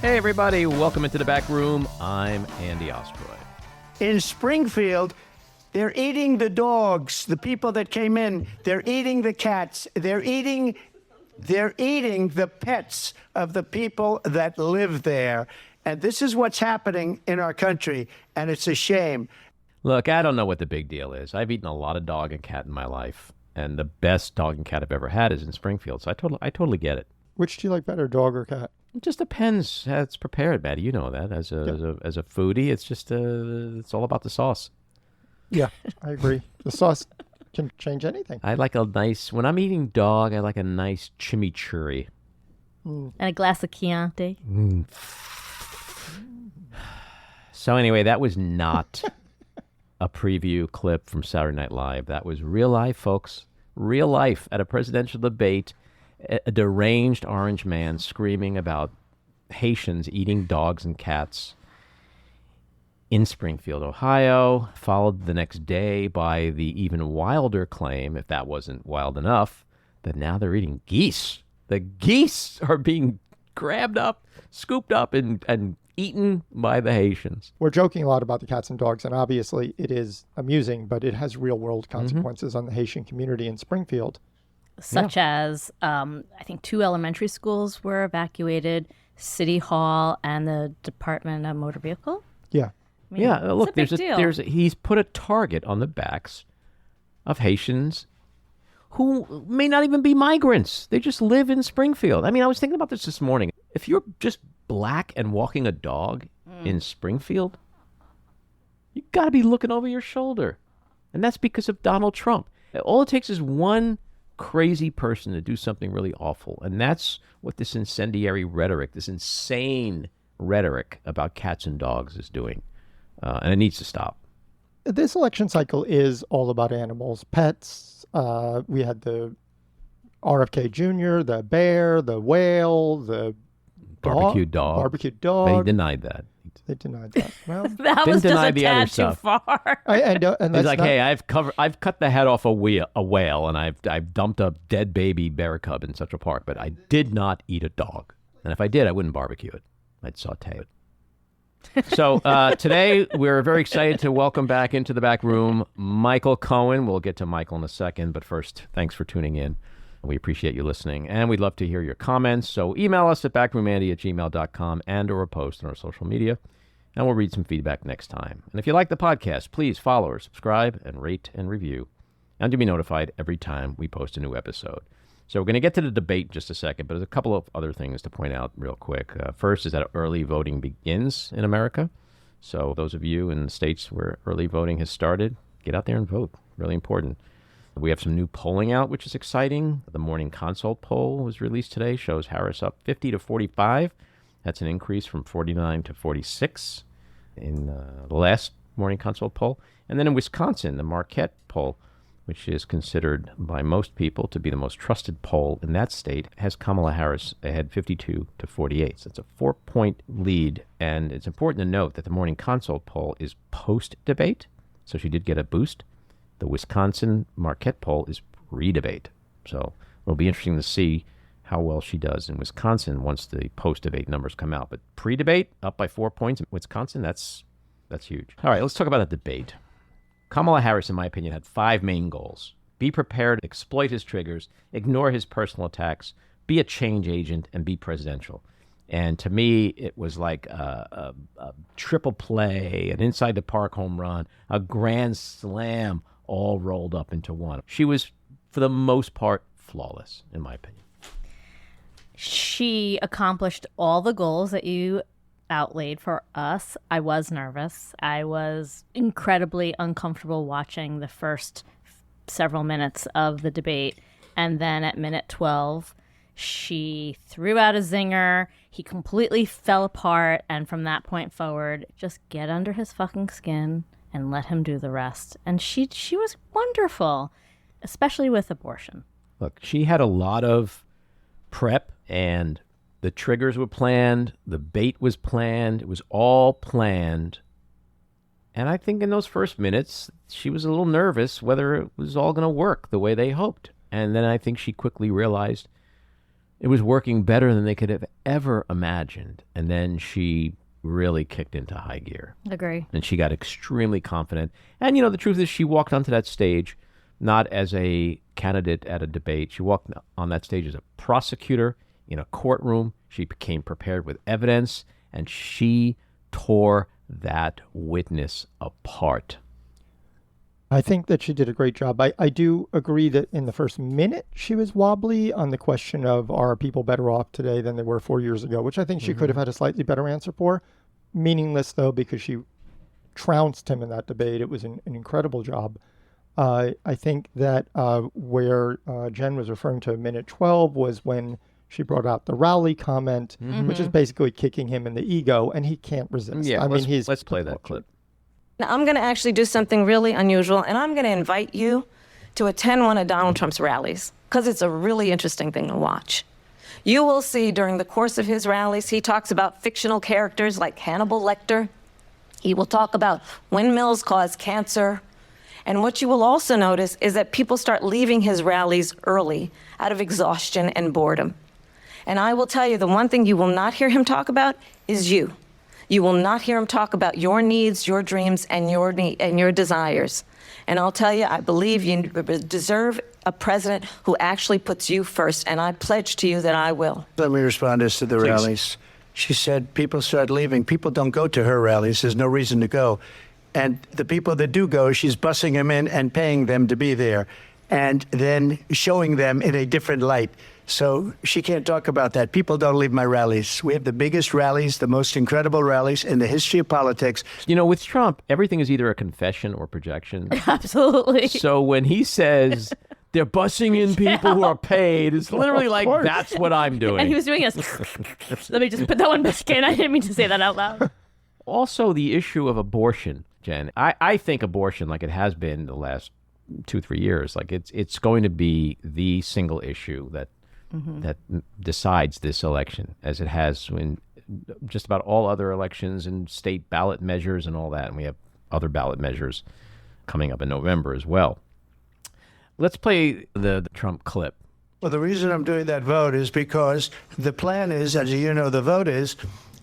Hey, everybody. Welcome into the back room. I'm Andy Ostroy. In Springfield, they're eating the dogs, the people that came in. They're eating the cats. They're eating the pets of the people that live there. And this is what's happening in our country, and it's a shame. Look, I don't know what the big deal is. I've eaten a lot of dog and cat in my life, and the best dog and cat I've ever had is in Springfield, so I totally get it. Which do you like better, dog or cat? It just depends how it's prepared, Matty. You know that. As a foodie, it's just it's all about the sauce. Yeah, I agree. The sauce can change anything. I like a nice, when I'm eating dog, I like a nice chimichurri. And a glass of Chianti. So anyway, that was not a preview clip from Saturday Night Live. That was real life, folks. Real life at a presidential debate. A deranged orange man screaming about Haitians eating dogs and cats in Springfield, Ohio, followed the next day by the even wilder claim, if that wasn't wild enough, that now they're eating geese. The geese are being grabbed up, scooped up, and eaten by the Haitians. We're joking a lot about the cats and dogs, and obviously it is amusing, but it has real-world consequences on the Haitian community in Springfield. Such as, I think 2 elementary schools were evacuated, City Hall, and the Department of Motor Vehicle. Yeah. I mean, Yeah, look, it's a big deal. he's put a target on the backs of Haitians who may not even be migrants. They just live in Springfield. I mean, I was thinking about this morning. If you're just black and walking a dog in Springfield, you got to be looking over your shoulder. And that's because of Donald Trump. All it takes is one crazy person to do something really awful. And that's what this incendiary rhetoric, this insane rhetoric about cats and dogs is doing. And it needs to stop. This election cycle is all about animals, pets. We had the RFK Jr., the bear, the whale, the Barbecued dog. Barbecued dog. But he denied that. They denied that. Well, That Didn't was just deny a the other tad too stuff. far. and He's that's like, not- hey, I've cut the head off a whale, and I've dumped a dead baby bear cub in Central Park, but I did not eat a dog. And if I did, I wouldn't barbecue it. I'd saute it. So today we're very excited to welcome back into the back room Michael Cohen. We'll get to Michael in a second, but first, thanks for tuning in. We appreciate you listening, and we'd love to hear your comments. So email us at backroomandy@gmail.com and or post on our social media, and we'll read some feedback next time. And if you like the podcast, please follow or subscribe and rate and review, and you'll be notified every time we post a new episode. So we're going to get to the debate in just a second, but there's a couple of other things to point out real quick. First is that early voting begins in America. So those of you in the states where early voting has started, get out there and vote. Really important. We have some new polling out, which is exciting. The Morning Consult poll was released today, shows Harris up 50 to 45. That's an increase from 49 to 46 in the last Morning Consult poll. And then in Wisconsin, the Marquette poll, which is considered by most people to be the most trusted poll in that state, has Kamala Harris ahead 52 to 48. So it's a 4-point lead. And it's important to note that the Morning Consult poll is post-debate, so she did get a boost. The Wisconsin Marquette poll is pre-debate. So it'll be interesting to see how well she does in Wisconsin once the post-debate numbers come out. But pre-debate, up by 4 points in Wisconsin, that's huge. All right, let's talk about that debate. Kamala Harris, in my opinion, had 5 main goals. Be prepared, exploit his triggers, ignore his personal attacks, be a change agent, and be presidential. And to me, it was like a triple play, an inside the park home run, a grand slam, all rolled up into one. She was, for the most part, flawless, in my opinion. She accomplished all the goals that you outlaid for us. I was nervous. I was incredibly uncomfortable watching the first several minutes of the debate. And then at minute 12, she threw out a zinger. He completely fell apart. And from that point forward, just get under his fucking skin and let him do the rest. And she was wonderful, especially with abortion. Look, she had a lot of prep, and the triggers were planned. The bait was planned. It was all planned. And I think in those first minutes, she was a little nervous whether it was all going to work the way they hoped. And then I think she quickly realized It was working better than they could have ever imagined. And then she really kicked into high gear. Agree. And she got extremely confident. And, the truth is she walked onto that stage not as a candidate at a debate. She walked on that stage as a prosecutor in a courtroom. She became prepared with evidence, and she tore that witness apart. I think that she did a great job. I do agree that in the first minute she was wobbly on the question of, are people better off today than they were 4 years ago, which I think she could have had a slightly better answer for. Meaningless, though, because she trounced him in that debate. It was an incredible job. I think that where Jen was referring to minute 12 was when she brought out the rally comment, which is basically kicking him in the ego, and he can't resist. Yeah, let's play that clip. Now, I'm going to actually do something really unusual, and I'm going to invite you to attend one of Donald Trump's rallies, because it's a really interesting thing to watch. You will see during the course of his rallies, he talks about fictional characters like Hannibal Lecter. He will talk about windmills cause cancer. And what you will also notice is that people start leaving his rallies early out of exhaustion and boredom. And I will tell you, the one thing you will not hear him talk about is you. You will not hear him talk about your needs, your dreams, and your desires. And I'll tell you, I believe you deserve a president who actually puts you first, and I pledge to you that I will. Let me respond to the rallies. She said people start leaving. People don't go to her rallies. There's no reason to go. And the people that do go, she's bussing them in and paying them to be there, and then showing them in a different light. So she can't talk about that. People don't leave my rallies. We have the biggest rallies, the most incredible rallies in the history of politics. With Trump, everything is either a confession or projection. Absolutely. So when he says they're bussing in people who are paid, it's literally like, that's what I'm doing. And he was doing this. Let me just put that one back in. I didn't mean to say that out loud. Also, the issue of abortion, Jen. I think abortion, like it has been the last 2-3 years, like it's going to be the single issue that decides this election, as it has in just about all other elections and state ballot measures and all that. And we have other ballot measures coming up in November as well. Let's play the Trump clip. Well, the reason I'm doing that vote is because the plan is, as you know, the vote is,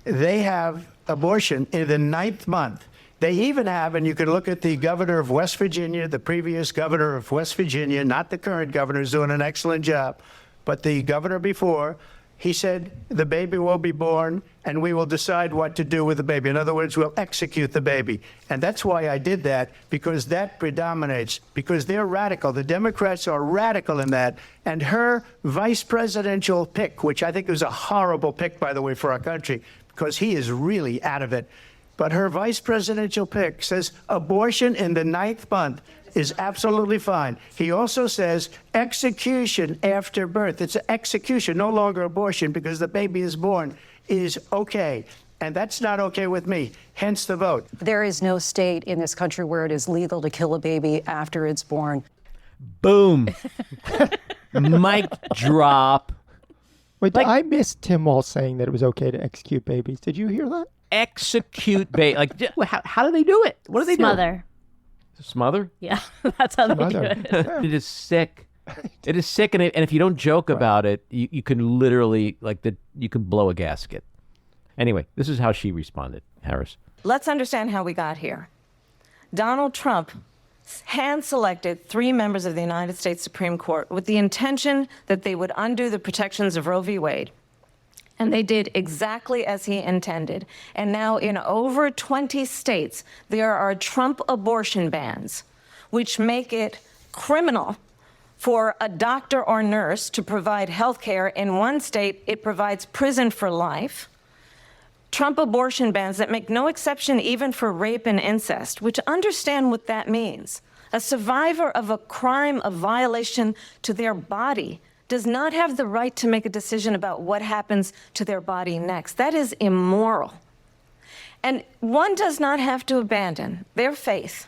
they have abortion in the 9th month. They even have, and you can look at the governor of West Virginia, the previous governor of West Virginia, not the current governor, is doing an excellent job, but the governor before, he said the baby will be born and we will decide what to do with the baby. In other words, we'll execute the baby. And that's why I did that, because that predominates, because they're radical. The Democrats are radical in that. And her vice presidential pick, which I think was a horrible pick, by the way, for our country, because he is really out of it. But her vice presidential pick says abortion in the 9th month is absolutely fine. He also says execution after birth. It's an execution, no longer abortion, because the baby is born, is okay. And that's not okay with me, hence the vote. There is no state in this country where it is legal to kill a baby after it's born. Boom. Mic drop. Wait, I missed Tim Wall saying that it was okay to execute babies. Did you hear that? Execute baby. Like, how do they do it? What do they Smother. do? Smother? Yeah, that's how they do Smother. it. Yeah. It is sick. It is sick, and if you don't joke about it, you can literally, you can blow a gasket. Anyway, this is how she responded, Harris. Let's understand how we got here. Donald Trump hand-selected 3 members of the United States Supreme Court with the intention that they would undo the protections of Roe v. Wade. And they did exactly as he intended. And now in over 20 states, there are Trump abortion bans, which make it criminal for a doctor or nurse to provide health care. In one state, it provides prison for life. Trump abortion bans that make no exception even for rape and incest, which understand what that means. A survivor of a crime of violation to their body does not have the right to make a decision about what happens to their body next. That is immoral. And one does not have to abandon their faith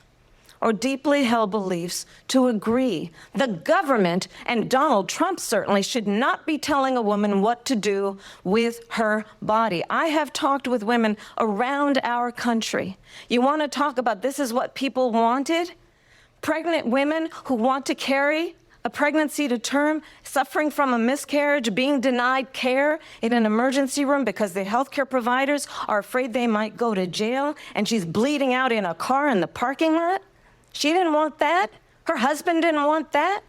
or deeply held beliefs to agree. The government, and Donald Trump certainly, should not be telling a woman what to do with her body. I have talked with women around our country. You want to talk about this is what people wanted? Pregnant women who want to carry a pregnancy to term, suffering from a miscarriage, being denied care in an emergency room because the healthcare providers are afraid they might go to jail, and she's bleeding out in a car in the parking lot? She didn't want that. Her husband didn't want that.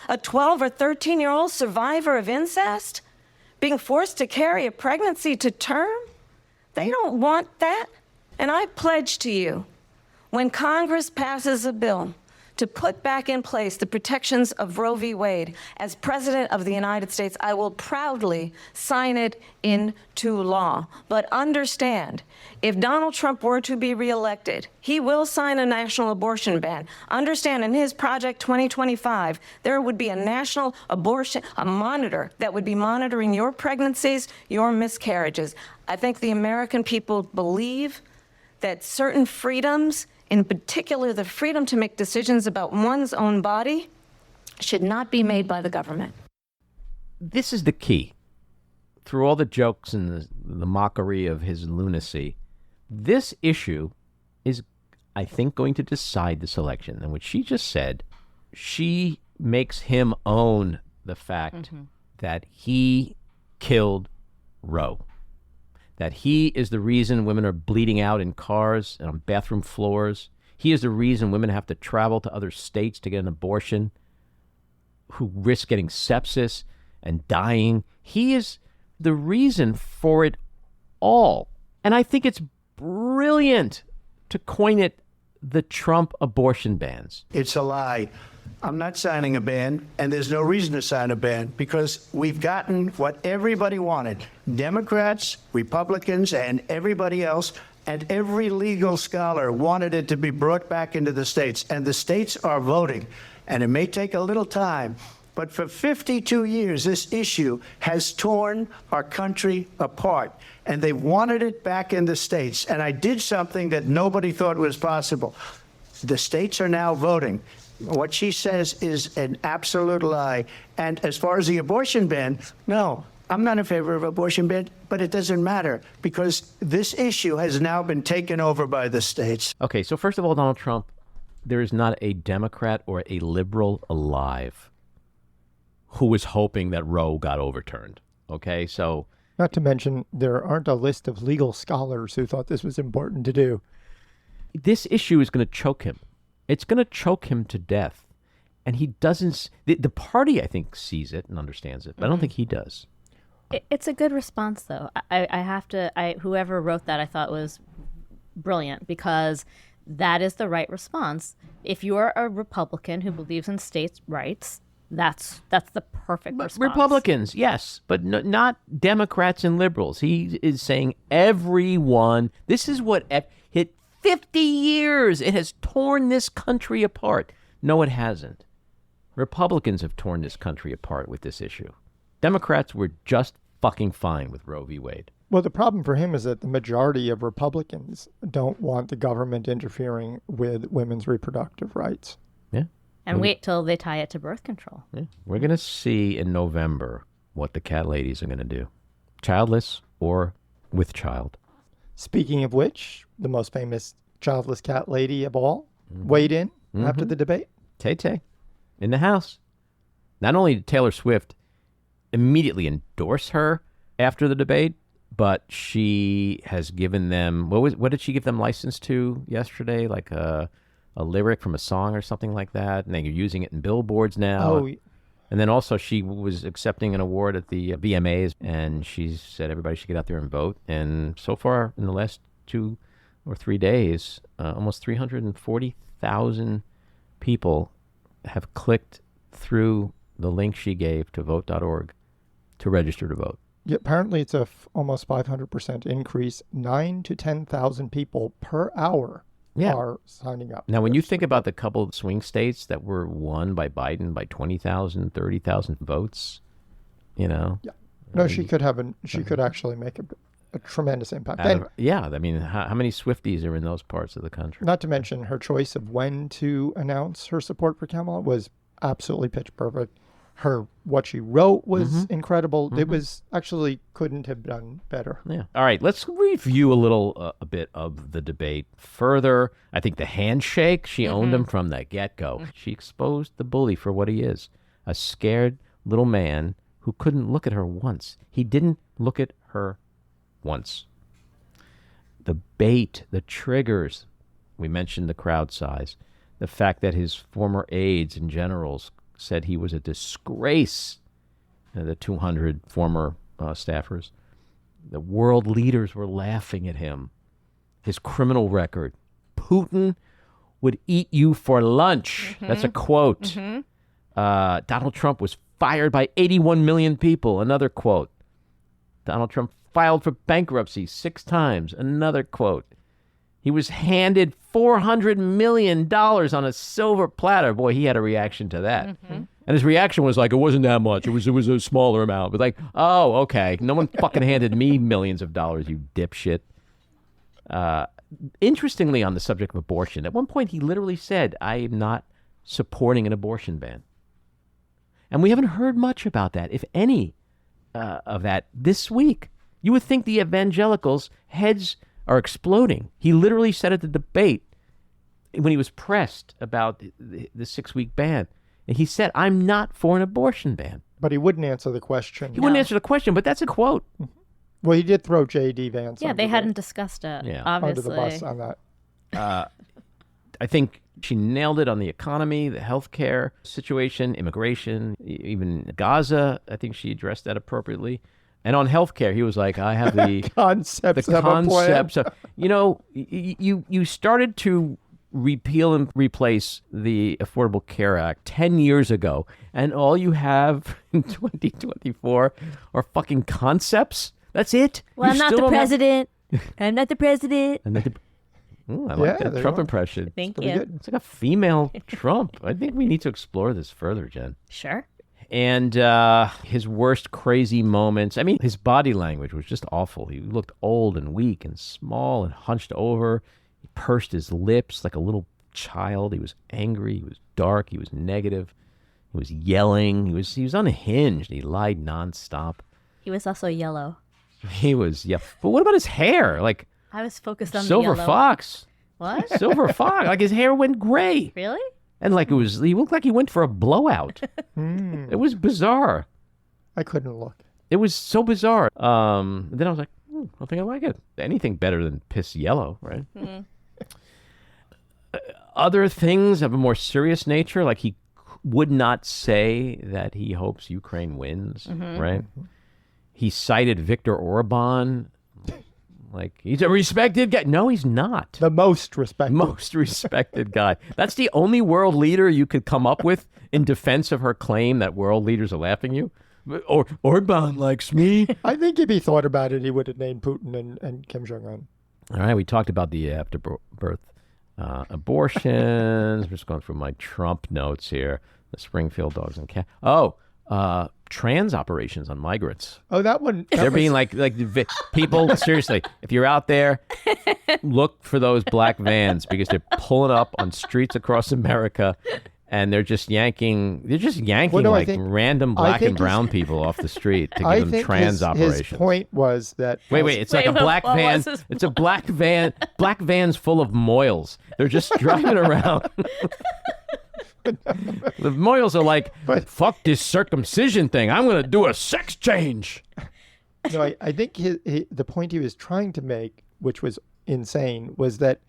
A 12 or 13-year-old survivor of incest being forced to carry a pregnancy to term? They don't want that. And I pledge to you, when Congress passes a bill to put back in place the protections of Roe v. Wade, as President of the United States, I will proudly sign it into law. But understand, if Donald Trump were to be reelected, he will sign a national abortion ban. Understand, in his Project 2025, there would be a national abortion, a monitor that would be monitoring your pregnancies, your miscarriages. I think the American people believe that certain freedoms, in particular the freedom to make decisions about one's own body, should not be made by the government. This is the key. Through all the jokes and the mockery of his lunacy, this issue is, I think, going to decide this election. And what she just said, she makes him own the fact that he killed Roe. That he is the reason women are bleeding out in cars and on bathroom floors. He is the reason women have to travel to other states to get an abortion, who risk getting sepsis and dying. He is the reason for it all. And I think it's brilliant to coin it the Trump abortion bans. It's a lie. I'm not signing a ban, and there's no reason to sign a ban because we've gotten what everybody wanted. Democrats, Republicans, and everybody else, and every legal scholar wanted it to be brought back into the states, and the states are voting. And it may take a little time, but for 52 years, this issue has torn our country apart, and they wanted it back in the states. And I did something that nobody thought was possible. The states are now voting. What she says is an absolute lie. And as far as the abortion ban, no, I'm not in favor of abortion ban, but it doesn't matter because this issue has now been taken over by the states. Okay, so first of all, Donald Trump, there is not a Democrat or a liberal alive who was hoping that Roe got overturned. Okay, so... Not to mention, there aren't a list of legal scholars who thought this was important to do. This issue is going to choke him. It's going to choke him to death. And he doesn't... The party, I think, sees it and understands it, but I don't think he does. It's a good response, though. I have to... whoever wrote that, I thought was brilliant because that is the right response. If you're a Republican who believes in states' rights, that's the perfect response. Republicans, yes, but not Democrats and liberals. He is saying everyone... This is what... hit 50 years. It has torn this country apart. No, it hasn't. Republicans have torn this country apart with this issue. Democrats were just fucking fine with Roe v. Wade. Well, the problem for him is that the majority of Republicans don't want the government interfering with women's reproductive rights. Yeah. And wait till they tie it to birth control. Yeah. We're going to see in November what the cat ladies are going to do. Childless or with child. Speaking of which, the most famous childless cat lady of all weighed in after the debate. Tay-Tay in the House. Not only did Taylor Swift immediately endorse her after the debate, but she has given them, what did she give them license to yesterday? Like a lyric from a song or something like that. And they're using it in billboards now. Oh, and then also she was accepting an award at the VMAs, and she said everybody should get out there and vote. And so far in the last 2 or 3 days, almost 340,000 people have clicked through the link she gave to vote.org to register to vote. Yeah, apparently it's a almost 500% increase. 9,000 to 10,000 people per hour are signing up. Now, when you think about the couple of swing states that were won by Biden by 20,000, 30,000 votes, you know. Yeah. No, she could actually make a tremendous impact. I mean, how many Swifties are in those parts of the country? Not to mention her choice of when to announce her support for Kamala was absolutely pitch perfect. What she wrote was incredible. It was actually couldn't have done better. Yeah. All right. Let's review a bit of the debate further. I think the handshake, she owned him from the get-go. She exposed the bully for what he is. A scared little man who couldn't look at her once. He didn't look at her once. The bait, the triggers. We mentioned the crowd size. The fact that his former aides and generals said he was a disgrace. The 200 former staffers. The world leaders were laughing at him. His criminal record. Putin would eat you for lunch. That's a quote. Donald Trump was fired by 81 million people. Another quote. Donald Trump filed for bankruptcy 6 times. Another quote. He was handed $400 million on a silver platter. Boy, he had a reaction to that. And his reaction was like, it wasn't that much. It was a smaller amount. But like, oh, okay. No one fucking handed me millions of dollars, you dipshit. Interestingly, on the subject of abortion, at one point he literally said, I am not supporting an abortion ban. And we haven't heard much about that, if any, of that this week. You would think the evangelicals' heads are exploding. He literally said at the debate when he was pressed about the 6-week ban. And he said, I'm not for an abortion ban. But he wouldn't answer the question. He wouldn't answer the question, but that's a quote. Well, he did throw J.D. Vance. Yeah, they hadn't discussed it, obviously. Under the bus on that. I think she nailed it on the economy, the healthcare situation, immigration, even Gaza. I think she addressed that appropriately. And on healthcare, he was like, I have the concepts. You know, you started to repeal and replace the Affordable Care Act 10 years ago, and all you have in 2024 are fucking concepts. That's it. Well, I'm not the president. I'm not the president. I like that Trump impression. Thank you. It's like a female Trump. I think we need to explore this further, Jen. Sure. And his worst crazy moments. I mean, his body language was just awful. He looked old and weak and small and hunched over. He pursed his lips like a little child. He was angry. He was dark. He was negative. He was yelling. He was unhinged. He lied nonstop. He was also yellow. He was, yeah. But what about his hair? Like, I was focused on Silver the yellow. Fox. What? Silver Fox. Like his hair went gray. Really? And like he looked like he went for a blowout. It was bizarre. I couldn't look. It was so bizarre. Then I was like, I think I like it. Anything better than piss yellow, right? Other things of a more serious nature, like he would not say that he hopes Ukraine wins, right? He cited Viktor Orban. Like, he's a respected guy. No, he's not. The most respected. Most respected guy. That's the only world leader you could come up with in defense of her claim that world leaders are laughing at you. Or Orban likes me. I think if he thought about it, he would have named Putin and Kim Jong-un. All right, we talked about the after-birth abortions. I'm just going through my Trump notes here. The Springfield dogs and cats. Trans operations on migrants. Oh, that one. They're being like people, seriously, if you're out there, look for those black vans because they're pulling up on streets across America and they're just yanking random black and brown people off the street to give them trans operations. His point was that... Wait, it's like a black van. It's a black vans full of moils. They're just driving around. The Moyles are like, fuck this circumcision thing. I'm going to do a sex change. No, I think the point he was trying to make, which was insane, was that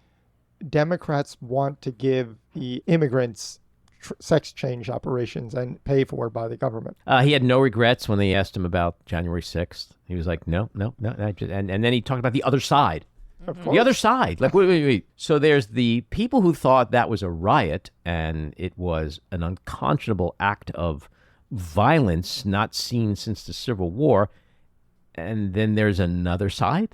Democrats want to give the immigrants sex change operations and pay for by the government. He had no regrets when they asked him about January 6th. He was like, no. And then he talked about the other side. Of course. The other side. Like, wait. So there's the people who thought that was a riot and it was an unconscionable act of violence not seen since the Civil War. And then there's another side.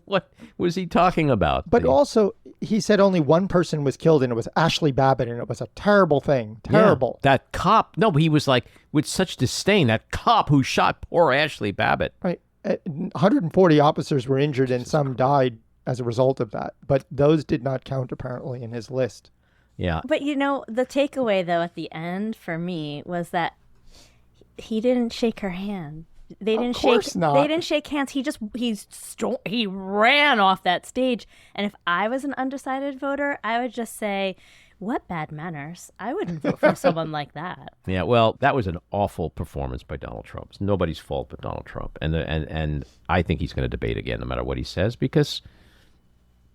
What was he talking about? But also, he said only one person was killed, and it was Ashley Babbitt, and it was a terrible thing. Terrible. Yeah, that cop. No, but he was like, with such disdain, that cop who shot poor Ashley Babbitt. Right. 140 officers were injured, and some died as a result of that. But those did not count, apparently, in his list. Yeah. But, the takeaway, though, at the end for me was that he didn't shake her hand. They didn't shake hands. He ran off that stage. And if I was an undecided voter, I would just say, What bad manners. I wouldn't vote for someone like that. Yeah, well, that was an awful performance by Donald Trump. It's nobody's fault but Donald Trump. And I think he's going to debate again, no matter what he says, because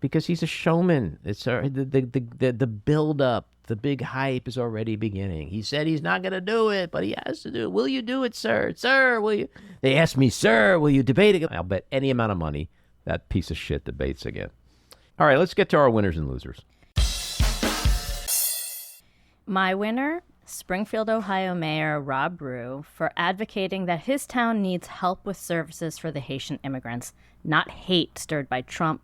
he's a showman. It's the build-up, the big hype is already beginning. He said he's not going to do it, but he has to do it. Will you do it, sir? Sir, will you? They asked me, sir, will you debate again? I'll bet any amount of money that piece of shit debates again. All right, let's get to our winners and losers. My winner, Springfield, Ohio Mayor Rob Brew, for advocating that his town needs help with services for the Haitian immigrants, not hate stirred by Trump,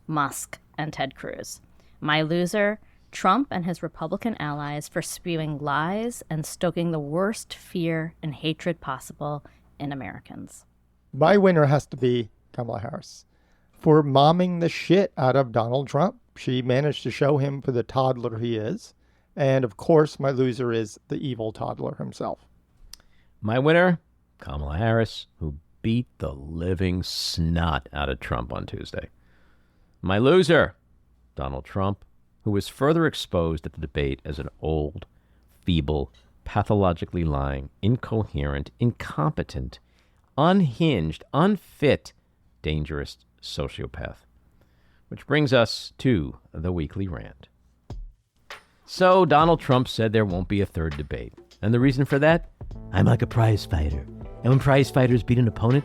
Musk, and Ted Cruz. My loser, Trump and his Republican allies for spewing lies and stoking the worst fear and hatred possible in Americans. My winner has to be Kamala Harris for momming the shit out of Donald Trump. She managed to show him for the toddler he is. And, of course, my loser is the evil toddler himself. My winner, Kamala Harris, who beat the living snot out of Trump on Tuesday. My loser, Donald Trump, who was further exposed at the debate as an old, feeble, pathologically lying, incoherent, incompetent, unhinged, unfit, dangerous sociopath. Which brings us to the weekly rant. So Donald Trump said there won't be a third debate. And the reason for that? I'm like a prize fighter. And when prize fighters beat an opponent,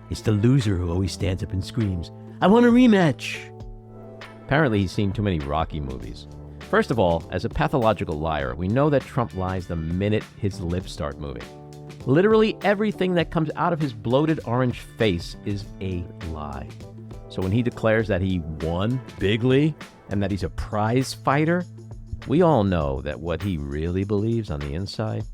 it's the loser who always stands up and screams, I want a rematch. Apparently he's seen too many Rocky movies. First of all, as a pathological liar, we know that Trump lies the minute his lips start moving. Literally everything that comes out of his bloated orange face is a lie. So when he declares that he won bigly and that he's a prize fighter, we all know that what he really believes on the inside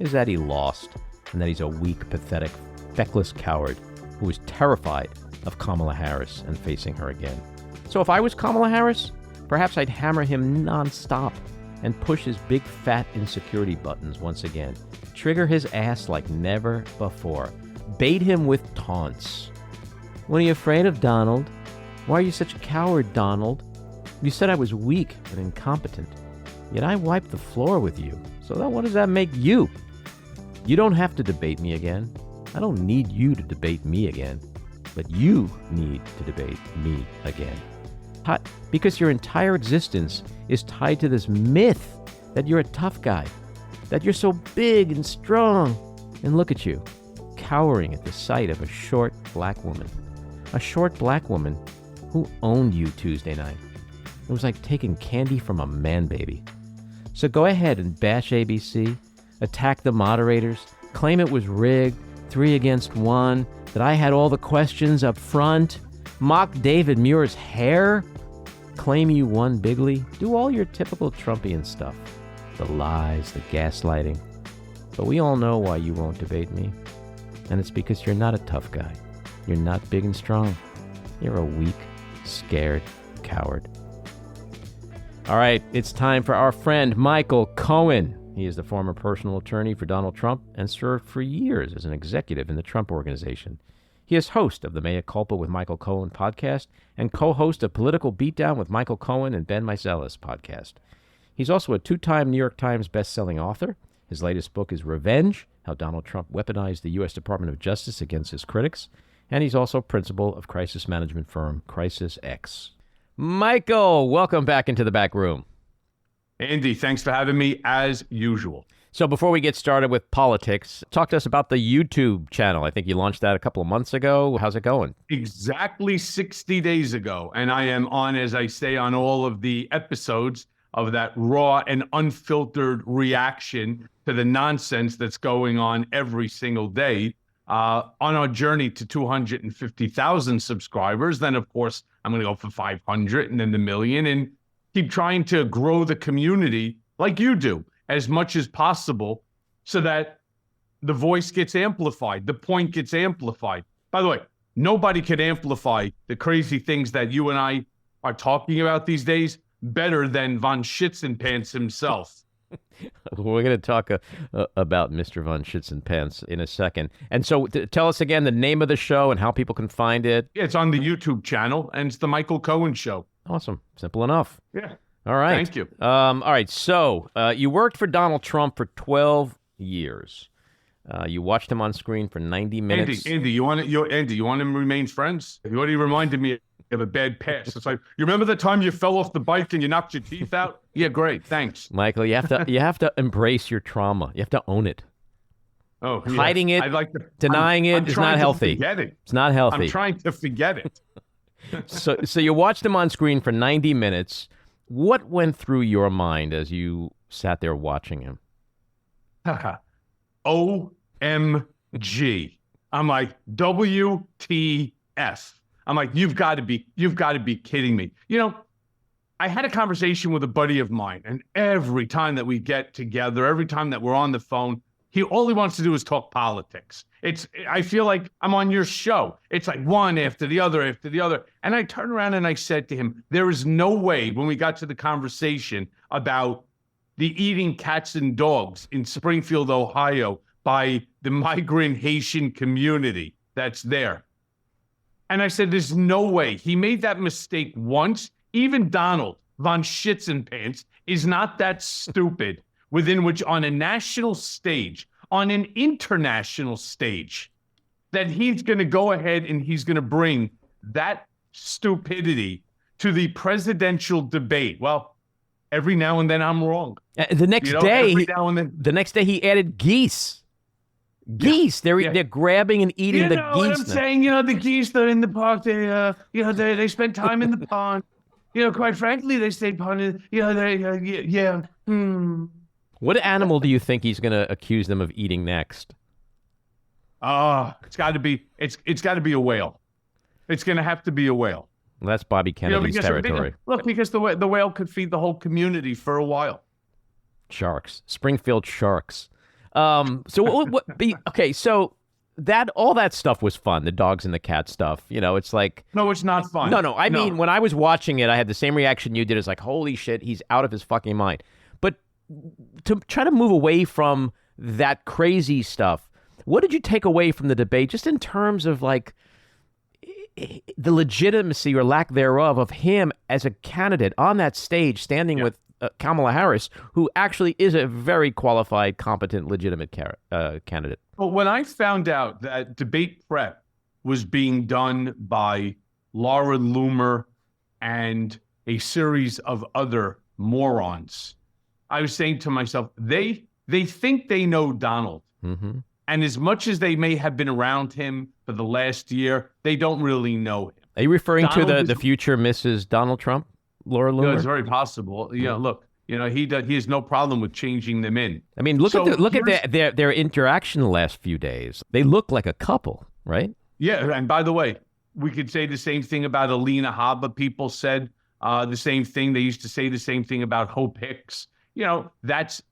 is that he lost and that he's a weak, pathetic, feckless coward who is terrified of Kamala Harris and facing her again. So if I was Kamala Harris, perhaps I'd hammer him nonstop and push his big fat insecurity buttons once again. Trigger his ass like never before. Bait him with taunts. What are you afraid of, Donald? Why are you such a coward, Donald? You said I was weak and incompetent. Yet I wiped the floor with you. So what does that make you? You don't have to debate me again. I don't need you to debate me again. But you need to debate me again. Because your entire existence is tied to this myth that you're a tough guy, that you're so big and strong. And look at you, cowering at the sight of a short black woman. A short black woman who owned you Tuesday night. It was like taking candy from a man-baby. So go ahead and bash ABC, attack the moderators, claim it was rigged, 3 against 1, that I had all the questions up front, mock David Muir's hair, claim you won bigly, do all your typical Trumpian stuff, the lies, the gaslighting. But we all know why you won't debate me, and it's because you're not a tough guy. You're not big and strong. You're a weak, scared coward. All right, it's time for our friend Michael Cohen. He is the former personal attorney for Donald Trump and served for years as an executive in the Trump Organization. He is host of the Culpa with Michael Cohen podcast and co-host of Political Beatdown with Michael Cohen and Ben Meiselas podcast. He's also a 2-time New York Times best-selling author. His latest book is Revenge, How Donald Trump Weaponized the U.S. Department of Justice Against His Critics. And he's also principal of crisis management firm Crisis X. Michael, welcome back into the back room. Andy, thanks for having me as usual. So before we get started with politics, talk to us about the YouTube channel. I think you launched that a couple of months ago. How's it going? Exactly 60 days ago. And I am on, as I say, on all of the episodes of that raw and unfiltered reaction to the nonsense that's going on every single day. On our journey to 250,000 subscribers, then of course I'm going to go for 500 and then the million and keep trying to grow the community like you do as much as possible so that the voice gets amplified, the point gets amplified. By the way, nobody can amplify the crazy things that you and I are talking about these days better than Von Schitzenpants himself. We're going to talk about Mr. Von Schitzenpants in a second. And so tell us again the name of the show and how people can find it. Yeah, it's on the YouTube channel, and it's the Michael Cohen Show. Awesome. Simple enough. Yeah. All right. Thank you. All right. So you worked for Donald Trump for 12 years. You watched him on screen for 90 minutes. Andy, you want to remain friends? You already reminded me of a bad past. It's like, you remember the time you fell off the bike and you knocked your teeth out? Yeah, great. Thanks. Michael, you have to embrace your trauma. You have to own it. Oh, yeah. Hiding it, denying it is not healthy. Forget it. It's not healthy. I'm trying to forget it. So you watched him on screen for 90 minutes. What went through your mind as you sat there watching him? OMG. I'm like, WTF. I'm like, you've got to be kidding me. You know, I had a conversation with a buddy of mine, and every time that we get together, every time that we're on the phone, all he wants to do is talk politics. I feel like I'm on your show. It's like one after the other after the other. And I turned around and I said to him, there is no way, when we got to the conversation about the eating cats and dogs in Springfield, Ohio, by the migrant Haitian community that's there. And I said, there's no way. He made that mistake once. Even Donald von Schitzenpants is not that stupid, within which on a national stage, on an international stage, that he's going to go ahead and he's going to bring that stupidity to the presidential debate. Well, every now and then I'm wrong. The next day he added geese. Geese. Yeah. They're grabbing and eating the geese. What I'm saying, the geese that are in the park, they spend time in the pond. Quite frankly, they stay ponded. What animal do you think he's going to accuse them of eating next? It's got to be a whale. It's going to have to be a whale. Well, that's Bobby Kennedy's territory. Because the whale could feed the whole community for a while. Sharks, Springfield sharks. Okay, so all that stuff was fun. The dogs and the cat stuff. It's like, no, it's not fun. No. I mean, when I was watching it, I had the same reaction you did. It's like, holy shit, he's out of his fucking mind. But to try to move away from that crazy stuff, what did you take away from the debate, just in terms of like the legitimacy or lack thereof of him as a candidate on that stage, standing with Kamala Harris, who actually is a very qualified, competent, legitimate candidate? Well, when I found out that debate prep was being done by Laura Loomer and a series of other morons, I was saying to myself, they think they know Donald. Mm-hmm. And as much as they may have been around him for the last year, they don't really know him. Are you referring to the future Mrs. Donald Trump, Laura Loomer? It's very possible. Look, he has no problem with changing them in. I mean, look at their interaction the last few days. They look like a couple, right? Yeah, and by the way, we could say the same thing about Alina Habba. People said the same thing. They used to say the same thing about Hope Hicks. That's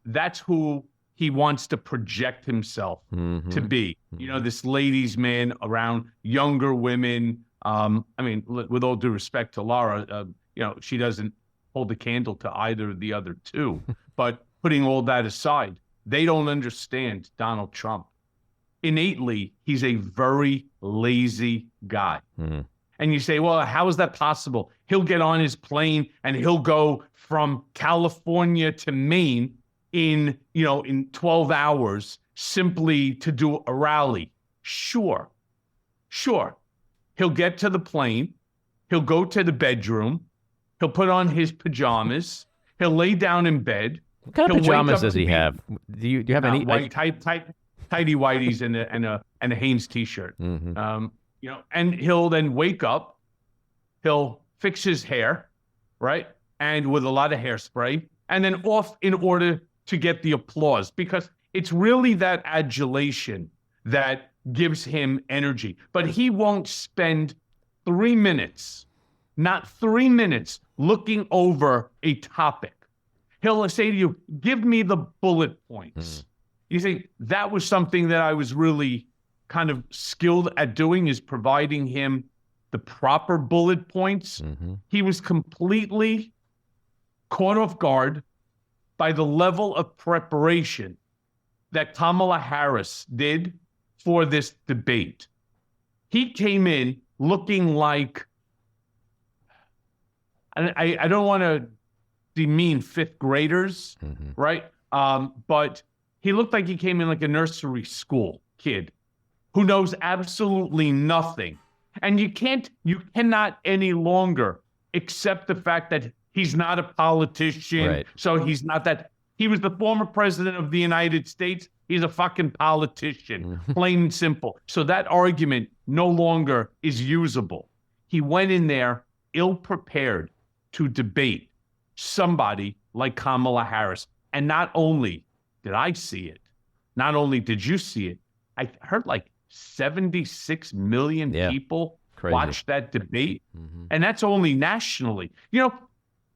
who he wants to project himself to be. This ladies' man around younger women. I mean, with all due respect to Laura, she doesn't hold a candle to either of the other two. But putting all that aside, they don't understand Donald Trump. Innately, he's a very lazy guy. And you say, well, how is that possible? He'll get on his plane and he'll go from California to Maine in 12 hours simply to do a rally. Sure. He'll get to the plane. He'll go to the bedroom. He'll put on his pajamas. He'll lay down in bed. What kind of pajamas does he have? Do you have any? White, tighty whities and a Hanes t-shirt. Mm-hmm. And he'll then wake up. He'll fix his hair, right? And with a lot of hairspray, and then off in order to get the applause, because it's really that adulation that gives him energy. But he won't spend 3 minutes, not 3 minutes, looking over a topic. He'll say to you, give me the bullet points. You see, that was something that I was really kind of skilled at doing, is providing him the proper bullet points. He was completely caught off guard by the level of preparation that Kamala Harris did for this debate. He came in looking like, I don't want to demean fifth graders, right? But he looked like he came in like a nursery school kid who knows absolutely nothing. And you cannot any longer accept the fact that he's not a politician. Right. So he's not that. He was the former president of the United States. He's a fucking politician, plain and simple. So that argument no longer is usable. He went in there ill-prepared to debate somebody like Kamala Harris. And not only did I see it, not only did you see it, I heard like 76 million people watch that debate. And that's only nationally. You know,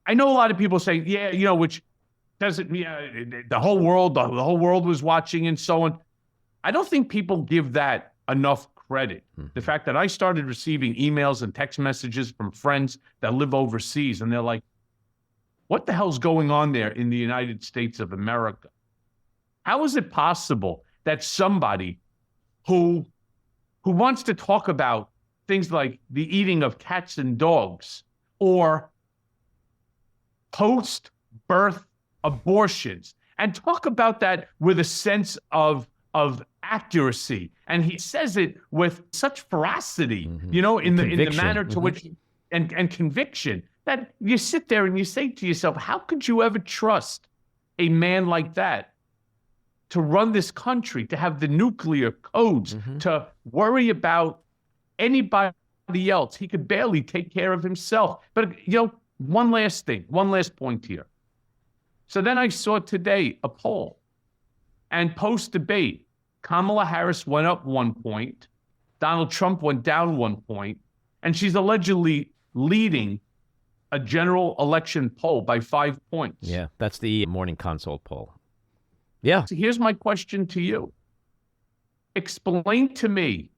I know a lot of people say, yeah, you know, which doesn't, the whole world was watching and so on. I don't think people give that enough credit. The fact that I started receiving emails and text messages from friends that live overseas, and they're like, what the hell's going on there in the United States of America? How is it possible that somebody who wants to talk about things like the eating of cats and dogs or post-birth abortions, and talk about that with a sense of accuracy, and he says it with such ferocity, you know, in the manner to which and conviction, that you sit there and you say to yourself, how could you ever trust a man like that to run this country, to have the nuclear codes, to worry about anybody else? He could barely take care of himself. But, you know, one last point here. So then I saw today a poll, and post-debate, Kamala Harris went up 1 point, Donald Trump went down 1 point, and she's allegedly leading a general election poll by 5 points. Yeah, that's the Morning Consult poll. Yeah. So here's my question to you. Explain to me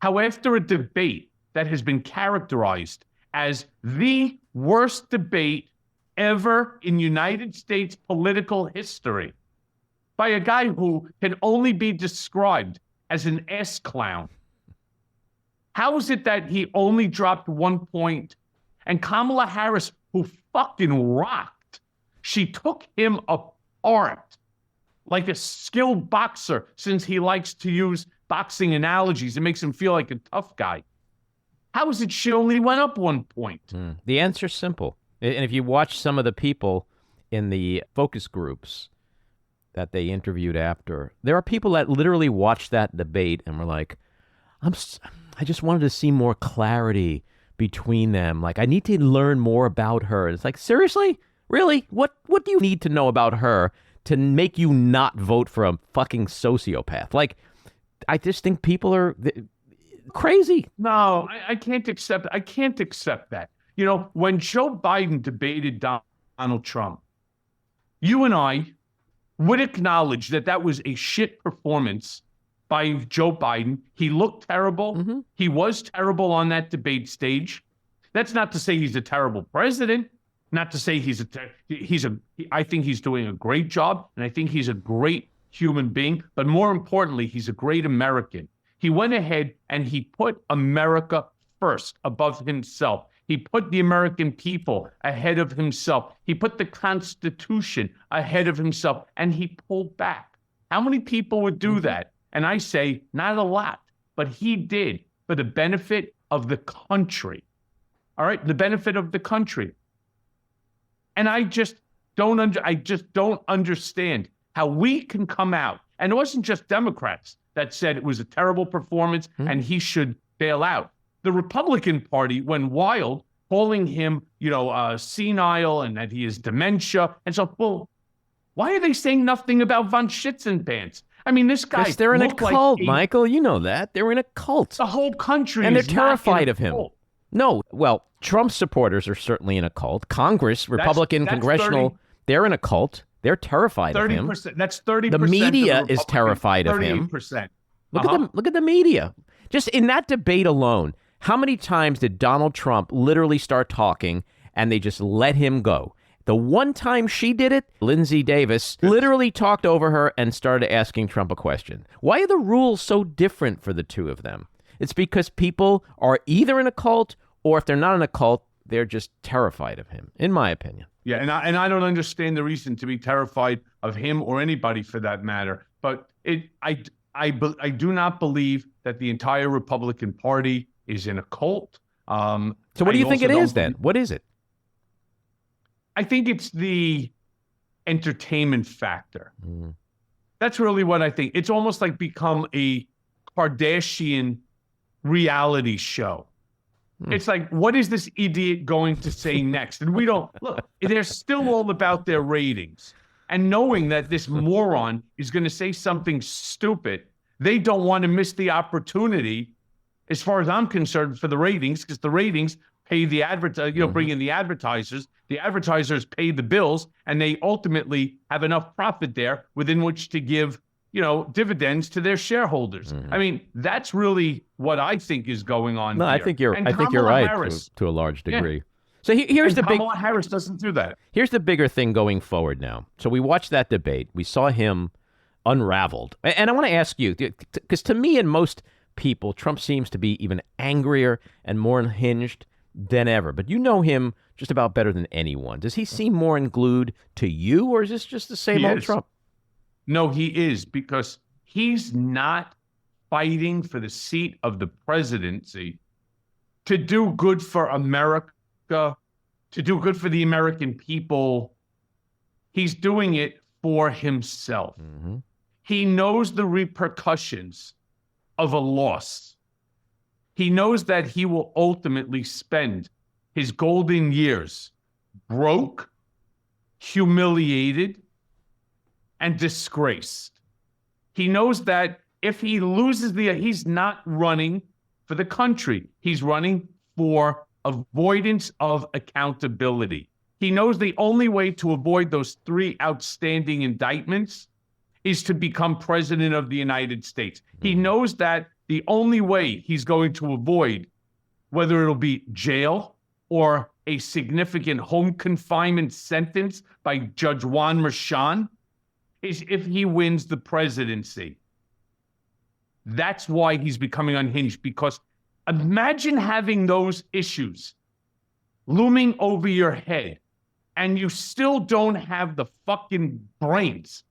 how, after a debate that has been characterized as the worst debate ever in United States political history, by a guy who can only be described as an ass clown, how is it that he only dropped 1 point? And Kamala Harris, who fucking rocked, she took him apart like a skilled boxer, since he likes to use boxing analogies. It makes him feel like a tough guy. How is it she only went up 1 point? The answer's simple. And if you watch some of the people in the focus groups that they interviewed after, there are people that literally watched that debate and were like, I just wanted to see more clarity between them. Like, I need to learn more about her. And it's like, seriously? Really? What do you need to know about her to make you not vote for a fucking sociopath? Like, I just think people are crazy. No, I can't accept that. You know, when Joe Biden debated Donald Trump, you and I would acknowledge that that was a shit performance by Joe Biden. He looked terrible. He was terrible on that debate stage. That's not to say he's a terrible president. Not to say I think he's doing a great job, and I think he's a great human being. But more importantly, he's a great American. He went ahead and he put America first above himself. He put the American people ahead of himself. He put the Constitution ahead of himself, and he pulled back. How many people would do that? And I say, not a lot, but he did, for the benefit of the country. All right, the benefit of the country. And I just don't understand how we can come out. And it wasn't just Democrats that said it was a terrible performance and he should bail out. The Republican Party went wild, calling him, senile and that he has dementia. And so, well, why are they saying nothing about von Schitzenpants? I mean, this guy. Because they're in a cult, Michael. You know that. They're in a cult. The whole country and is they're terrified of not in a him. cult. No, well, Trump supporters are certainly in a cult. Congress, Republican, that's congressional, 30, they're in a cult. They're terrified of him. 30%. That's 30%. The media is terrified of him. 38%. Look at the media. Just in that debate alone, how many times did Donald Trump literally start talking and they just let him go? The one time she did it, Lindsay Davis literally talked over her and started asking Trump a question. Why are the rules so different for the two of them? It's because people are either in a cult, or if they're not in a cult, they're just terrified of him, in my opinion. Yeah, and I don't understand the reason to be terrified of him or anybody for that matter. But I do not believe that the entire Republican Party is in a cult. So what do you think it is then? What is it? I think it's the entertainment factor. That's really what I think. It's almost like become a Kardashian reality show. It's like, what is this idiot going to say next? And we don't look, they're still all about their ratings. And knowing that this moron is going to say something stupid, they don't want to miss the opportunity, as far as I'm concerned, for the ratings, because the ratings pay the bring in the advertisers. The advertisers pay the bills, and they ultimately have enough profit there within which to give, dividends to their shareholders. I mean, that's really what I think is going on. No, here. I think you're Kamala right Harris, to a large degree. So here's the big. Kamala Harris doesn't do that. Here's the bigger thing going forward now. So we watched that debate. We saw him unraveled, and I want to ask you, because to me and most people, Trump seems to be even angrier and more unhinged than ever. But you know him just about better than anyone. Does he seem more unglued to you, or is this just the same old Trump? No, he is, because he's not fighting for the seat of the presidency to do good for America, to do good for the American people. He's doing it for himself. He knows the repercussions of a loss. He knows that he will ultimately spend his golden years broke, humiliated, and disgraced. He knows that if he loses he's not running for the country. He's running for avoidance of accountability. He knows the only way to avoid those 3 outstanding indictments is to become president of the United States. He knows that the only way he's going to avoid, whether it'll be jail or a significant home confinement sentence by Judge Juan Merchan, is if he wins the presidency. That's why he's becoming unhinged, because imagine having those issues looming over your head and you still don't have the fucking brains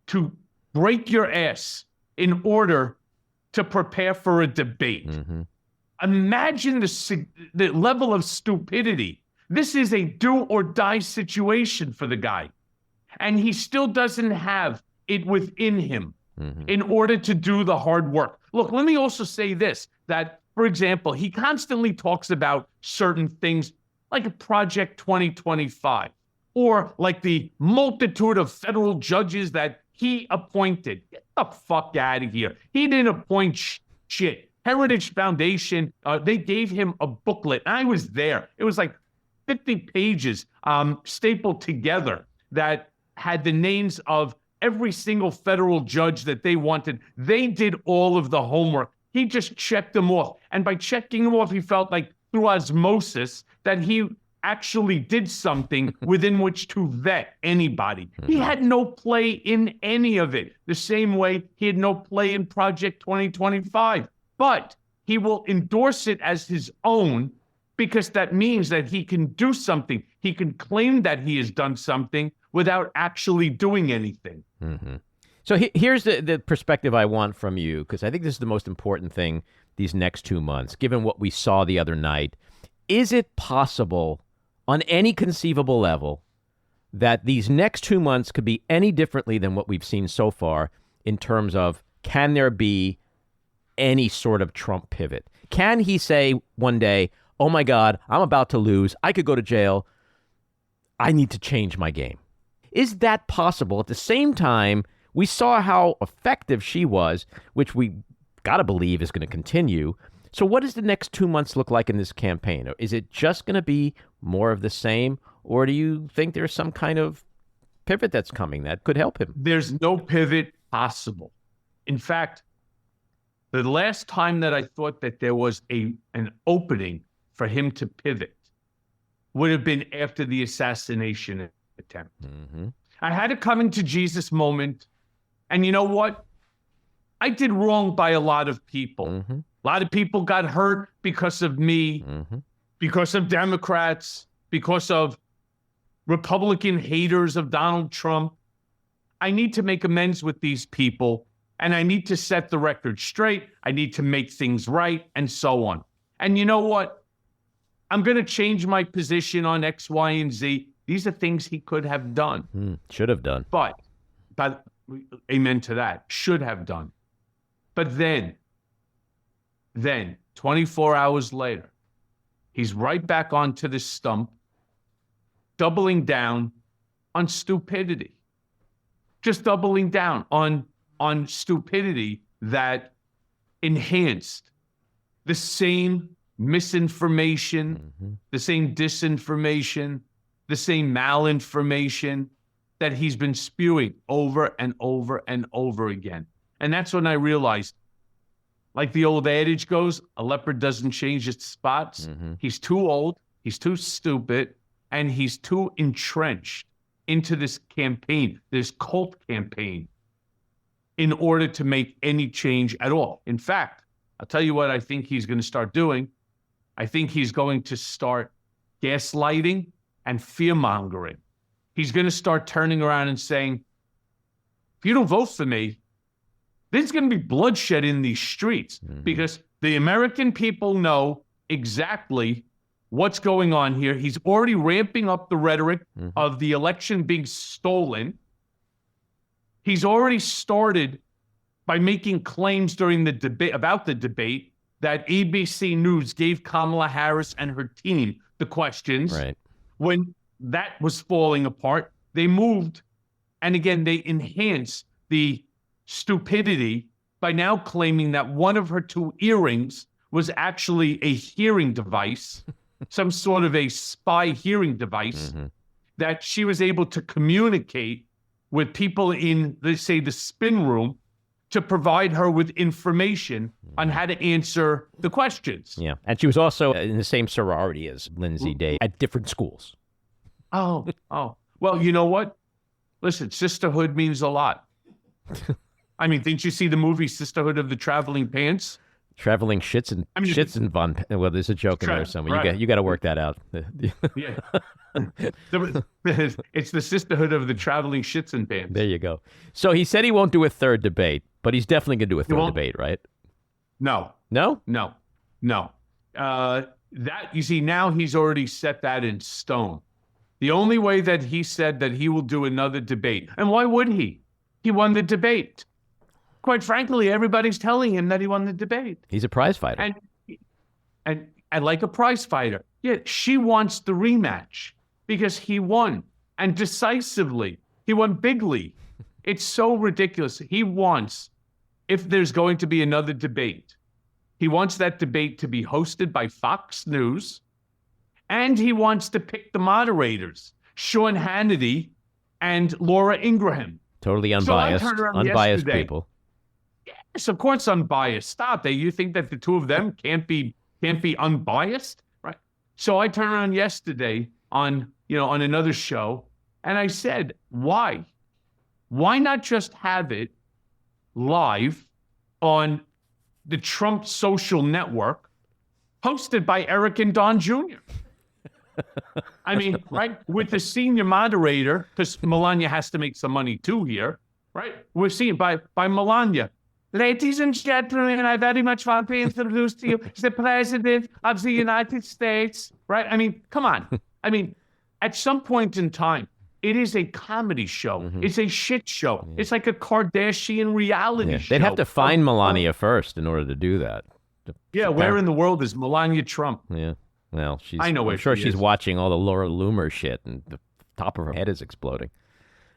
to break your ass in order to prepare for a debate. Imagine the level of stupidity. This is a do or die situation for the guy. And he still doesn't have it within him in order to do the hard work. Look, let me also say this, that, for example, he constantly talks about certain things like Project 2025, or like the multitude of federal judges that he appointed. Get the fuck out of here. He didn't appoint shit. Heritage Foundation, they gave him a booklet. I was there. It was like 50 pages stapled together that had the names of every single federal judge that they wanted. They did all of the homework. He just checked them off. And by checking them off, he felt like through osmosis that he actually did something within which to vet anybody. He had no play in any of it, the same way he had no play in Project 2025. But he will endorse it as his own, because that means that he can do something. He can claim that he has done something without actually doing anything. So here's the perspective I want from you, because I think this is the most important thing these next 2 months, given what we saw the other night. Is it possible on any conceivable level that these next 2 months could be any differently than what we've seen so far in terms of, can there be any sort of Trump pivot? Can he say one day, oh my God, I'm about to lose, I could go to jail, I need to change my game? Is that possible? At the same time, we saw how effective she was, which we got to believe is going to continue. So what does the next 2 months look like in this campaign? Is it just going to be more of the same, or do you think there's some kind of pivot that's coming that could help him? There's no pivot possible. In fact, the last time that I thought that there was an opening for him to pivot would have been after the assassination attempt. I had a coming to Jesus moment, and you know what? I did wrong by a lot of people. A lot of people got hurt because of me. because of Democrats, because of Republican haters of Donald Trump. I need to make amends with these people, and I need to set the record straight. I need to make things right, and so on. And you know what? I'm going to change my position on X, Y, and Z. These are things he could have done. Should have done. But amen to that. Should have done. But then, 24 hours later, he's right back onto the stump, doubling down on stupidity. Just doubling down on stupidity that enhanced the same misinformation, the same disinformation, the same malinformation that he's been spewing over and over and over again. And that's when I realized, like the old adage goes, a leopard doesn't change its spots. He's too old, he's too stupid, and he's too entrenched into this campaign, this cult campaign, in order to make any change at all. In fact, I'll tell you what I think he's going to start doing. I think he's going to start gaslighting and fear-mongering. He's going to start turning around and saying, if you don't vote for me, there's going to be bloodshed in these streets, because the American people know exactly what's going on here. He's already ramping up the rhetoric of the election being stolen. He's already started by making claims during the debate, about the debate, that ABC News gave Kamala Harris and her team the questions. Right. When that was falling apart, they moved, and again, they enhanced the stupidity by now claiming that one of her two earrings was actually a hearing device, some sort of a spy hearing device, that she was able to communicate with people in, let's say, the spin room to provide her with information on how to answer the questions. Yeah. And she was also in the same sorority as Lindsay Day at different schools. Oh. Well, you know what? Listen, sisterhood means a lot. I mean, didn't you see the movie Sisterhood of the Traveling Pants? Traveling shits and Von. Well, there's a joke in there somewhere. Right. You got to work that out. Yeah. It's the Sisterhood of the Traveling Shits and Pants. There you go. So he said he won't do a third debate, but he's definitely going to do a third debate, right? No. No? No. That, you see, now he's already set that in stone. The only way that he said that he will do another debate, and why would he? He won the debate. Quite frankly, everybody's telling him that he won the debate. He's a prize fighter. And like a prize fighter. Yeah, she wants the rematch because he won, and decisively. He won bigly. It's so ridiculous. He wants, if there's going to be another debate, he wants that debate to be hosted by Fox News, and he wants to pick the moderators, Sean Hannity and Laura Ingraham. Totally unbiased. Unbiased people. Yes, of course, unbiased. Stop. You think that the two of them can't be unbiased, right? So I turned around yesterday on another show, and I said, why? Why not just have it live on the Trump social network, hosted by Eric and Don Jr.? I mean, right, with the senior moderator, because Melania has to make some money too here, right? We're seeing by Melania. Ladies and gentlemen, I very much want to introduce to you the President of the United States, right? I mean, come on. I mean, at some point in time, it is a comedy show. It's a shit show. It's like a Kardashian reality show. They'd have to find Melania first in order to do that. Where in the world is Melania Trump? Yeah. Well, I'm sure she's watching all the Laura Loomer shit, and the top of her head is exploding.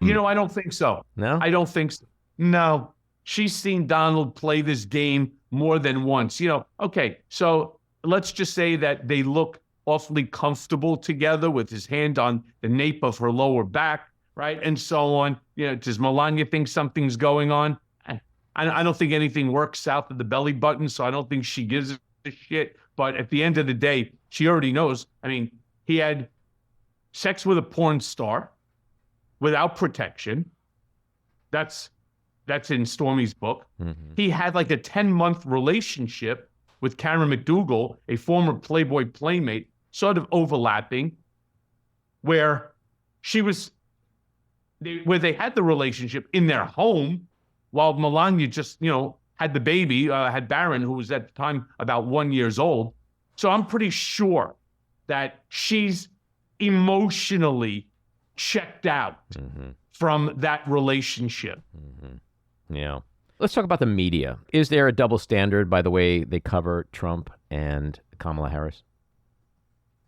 I don't think so. No? I don't think so. No. She's seen Donald play this game more than once. Okay, so let's just say that they look awfully comfortable together with his hand on the nape of her lower back, right? And so on. Does Melania think something's going on? I don't think anything works south of the belly button, so I don't think she gives a shit. But at the end of the day, she already knows. I mean, he had sex with a porn star without protection. That's in Stormy's book. He had like a 10-month relationship with Karen McDougal, a former Playboy playmate, sort of overlapping, where where they had the relationship in their home while Melania just, had the baby, had Barron, who was at the time about 1 year old. So I'm pretty sure that she's emotionally checked out from that relationship. Yeah. Let's talk about the media. Is there a double standard by the way they cover Trump and Kamala Harris?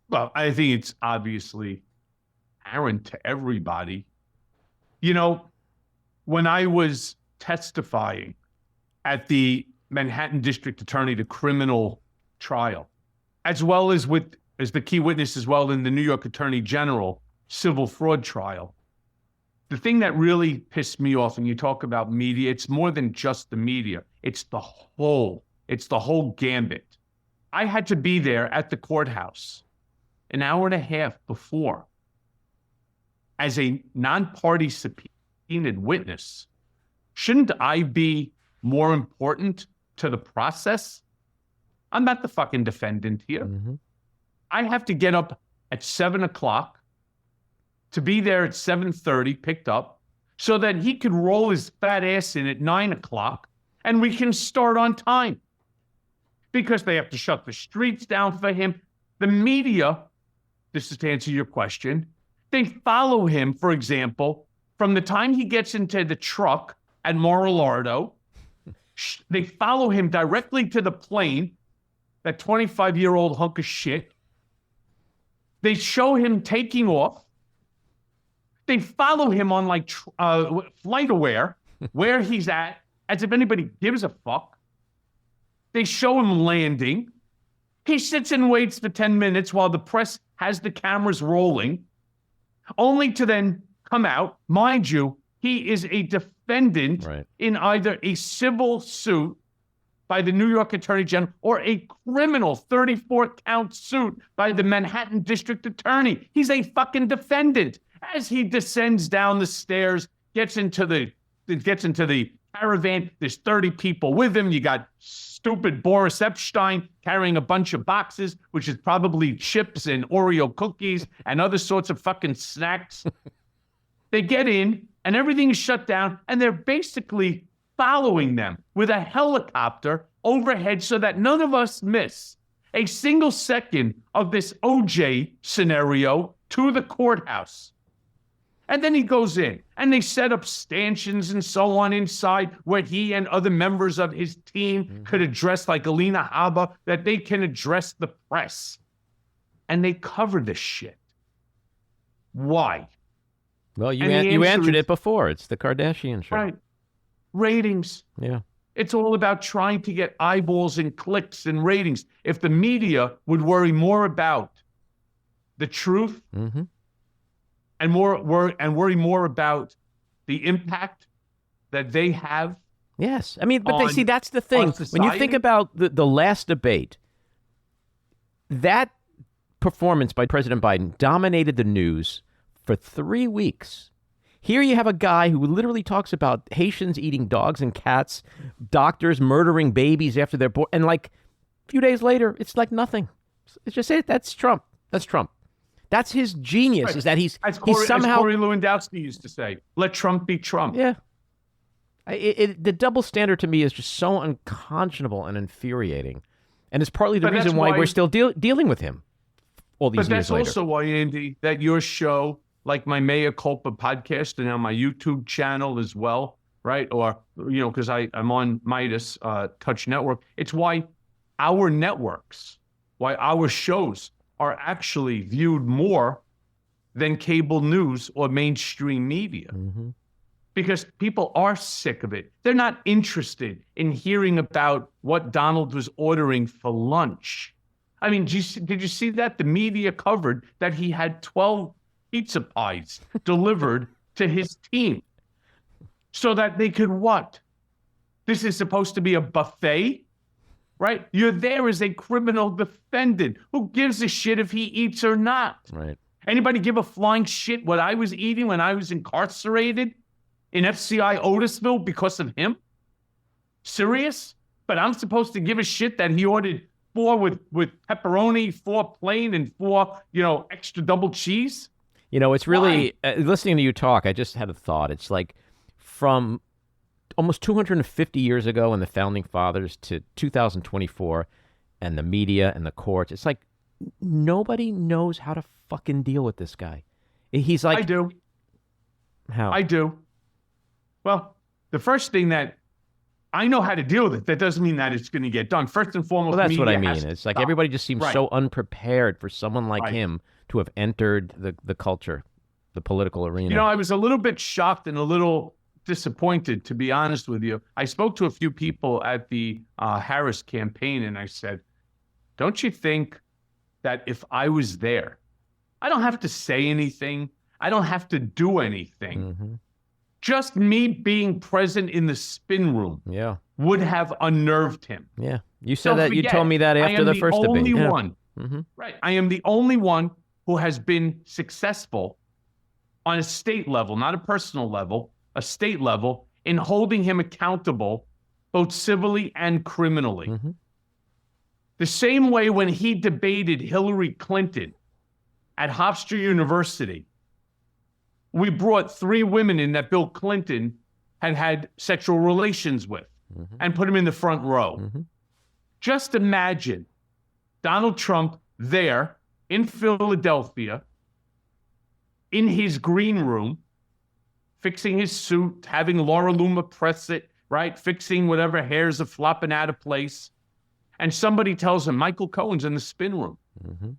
Well, I think it's obviously apparent to everybody. When I was testifying at the Manhattan District Attorney to criminal trial, as well as as the key witness as well in the New York Attorney General civil fraud trial, the thing that really pissed me off, when you talk about media, it's more than just the media. It's the whole gambit. I had to be there at the courthouse an hour and a half before as a non-party subpoenaed witness. Shouldn't I be more important to the process? I'm not the fucking defendant here. I have to get up at 7 o'clock to be there at 7:30, picked up, so that he could roll his fat ass in at 9 o'clock and we can start on time. Because they have to shut the streets down for him. The media, this is to answer your question, they follow him, for example, from the time he gets into the truck at Mar-a-Lago. They follow him directly to the plane, that 25-year-old hunk of shit. They show him taking off. They follow him on FlightAware, where he's at, as if anybody gives a fuck. They show him landing. He sits and waits for 10 minutes while the press has the cameras rolling, only to then come out. Mind you, he is a defendant in either a civil suit by the New York Attorney General or a criminal 34-count suit by the Manhattan District Attorney. He's a fucking defendant. As he descends down the stairs, gets into the caravan, there's 30 people with him. You got stupid Boris Epstein carrying a bunch of boxes, which is probably chips and Oreo cookies and other sorts of fucking snacks. They get in, and everything is shut down, and they're basically following them with a helicopter overhead so that none of us miss a single second of this OJ scenario to the courthouse. And then he goes in, and they set up stanchions and so on inside where he and other members of his team could address, like Alina Habba, that they can address the press. And they cover this shit. Why? Well, you answered it before. It's the Kardashian show. Right. Ratings. Yeah. It's all about trying to get eyeballs and clicks and ratings. If the media would worry more about the truth and worry more about the impact that they have. Yes. I mean, but see, that's the thing. When you think about the last debate, that performance by President Biden dominated the news for 3 weeks. Here you have a guy who literally talks about Haitians eating dogs and cats, doctors murdering babies after they're born, and like a few days later, it's like nothing. It's just it. That's Trump. That's Trump. That's his genius, right. Is that he's somehow... As Corey Lewandowski used to say, let Trump be Trump. Yeah. The double standard to me is just so unconscionable and infuriating. And it's partly the reason why we're still dealing with him all these years later. But that's also why, Andy, that your show, like my Mea Culpa podcast and on my YouTube channel as well, right? Or, because I'm on Midas Touch Network. It's why our networks, why our shows are actually viewed more than cable news or mainstream media. Because people are sick of it. They're not interested in hearing about what Donald was ordering for lunch. I mean, did you see that? The media covered that he had 12 pizza pies delivered to his team so that they could what? This is supposed to be a buffet, right? You're there as a criminal defendant. Who gives a shit if he eats or not? Right. Anybody give a flying shit what I was eating when I was incarcerated in FCI Otisville because of him? Serious? But I'm supposed to give a shit that he ordered 4 with pepperoni, 4 plain, and 4, extra double cheese? It's really, listening to you talk, I just had a thought. It's like from almost 250 years ago and the founding fathers to 2024 and the media and the courts. It's like nobody knows how to fucking deal with this guy. He's like... I do. How? I do. Well, the first thing that I know how to deal with it, that doesn't mean that it's going to get done. First and foremost, well, that's what I media mean. has It's to like stop. everybody just seems Right. so unprepared for someone like Right. him to have entered the culture, the political arena. I was a little bit shocked and a little disappointed, to be honest with you. I spoke to a few people at the Harris campaign, and I said, don't you think that if I was there, I don't have to say anything. I don't have to do anything. Mm-hmm. Just me being present in the spin room Yeah. would have unnerved him. Yeah. You said Don't that. You forget, told me that I after am the first debate. only Yeah. one. Mm-hmm. Right. I am the only one who has been successful on a state level, not a personal level, a state level, in holding him accountable both civilly and criminally. Mm-hmm. The same way when he debated Hillary Clinton at Hofstra University, we brought 3 women in that Bill Clinton had sexual relations with and put him in the front row. Mm-hmm. Just imagine Donald Trump there in Philadelphia, in his green room, fixing his suit, having Laura Loomer press it, right? Fixing whatever hairs are flopping out of place. And somebody tells him, Michael Cohen's in the spin room. Mm-hmm.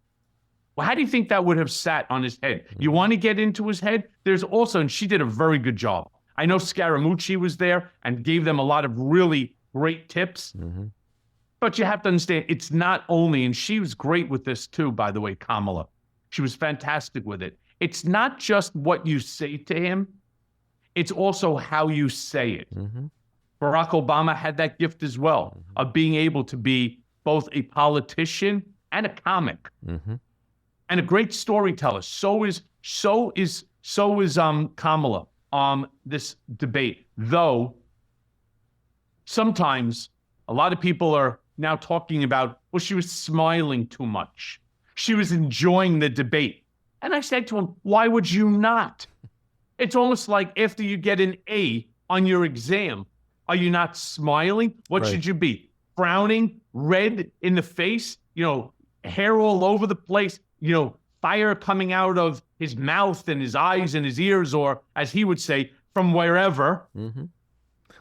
Well, how do you think that would have sat on his head? You want to get into his head? There's also, and she did a very good job. I know Scaramucci was there and gave them a lot of really great tips. Mm-hmm. But you have to understand, it's not only, and she was great with this too, by the way, Kamala. She was fantastic with it. It's not just what you say to him. It's also how you say it. Mm-hmm. Barack Obama had that gift as well of being able to be both a politician and a comic. Mm-hmm. And a great storyteller. So is Kamala this debate. Though sometimes a lot of people are now talking about, well, she was smiling too much. She was enjoying the debate. And I said to him, why would you not? It's almost like after you get an A on your exam, are you not smiling? What Right. should you be? Frowning, red in the face, hair all over the place, fire coming out of his mouth and his eyes and his ears, or as he would say, from wherever. Mm-hmm.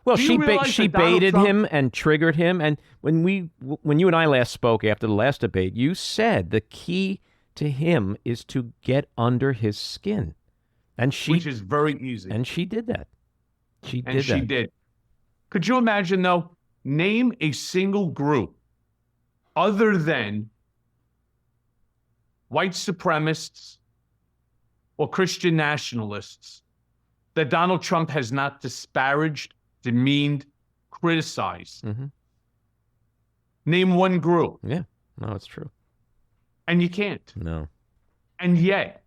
Well, Do you she realize she that Donald baited Trump- him and triggered him. And when you and I last spoke after the last debate, you said the key to him is to get under his skin, and Which is very easy. and she did that. She And did she that. did. Could you imagine, though, name a single group other than white supremacists or Christian nationalists that Donald Trump has not disparaged, demeaned, criticized? Mm-hmm. Name one group, Yeah, no, it's true. and you can't. No. And yet,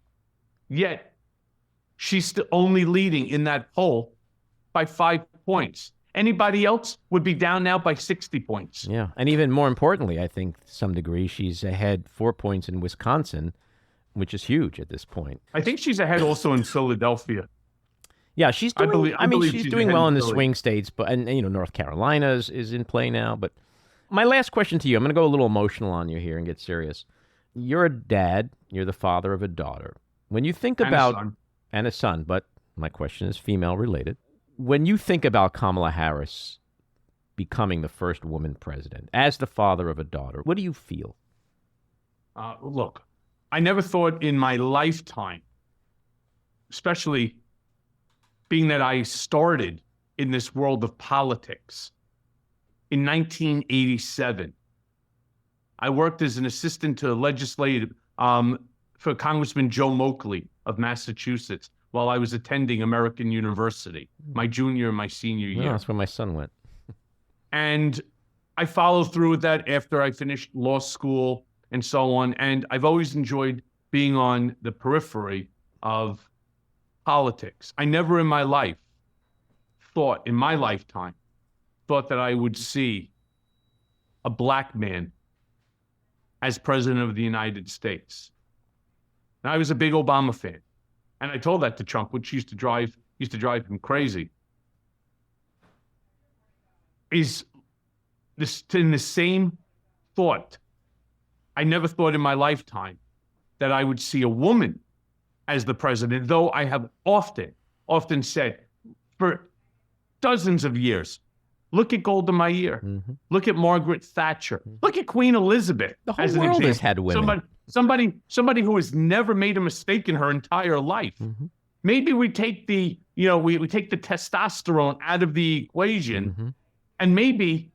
she's still only leading in that poll by 5 points. Anybody else would be down now by 60 points. Yeah, and even more importantly, I think to some degree she's ahead 4 points in Wisconsin, which is huge at this point. I think she's ahead also in Philadelphia. Yeah, she's I doing. believe- I believe she's she's doing ahead well in in the Philly. swing states, but North Carolina is in play now. But my last question to you, I'm going to go a little emotional on you here and get serious. You're a dad. You're the father of a daughter. When you think And a about son. and a son, but my question is female related. When you think about Kamala Harris becoming the first woman president as the father of a daughter, what do you feel? Look, I never thought in my lifetime, especially being that I started in this world of politics in 1987. I worked as an assistant to legislative for Congressman Joe Moakley of Massachusetts while I was attending American University, my junior and my senior No, year. that's where my son went. And I followed through with that after I finished law school and so on. And I've always enjoyed being on the periphery of politics. I never in my life thought, in my lifetime, thought that I would see a black man as president of the United States. And I was a big Obama fan. And I told that to Trump, which used to drive him crazy. Is this in the same thought? I never thought in my lifetime that I would see a woman as the president, though I have often said for dozens of years, look at Golda Meir, look at Margaret Thatcher, look at Queen Elizabeth. The whole as an world example. has had women. Somebody who has never made a mistake in her entire life. Maybe we take the, we take the testosterone out of the equation, and maybe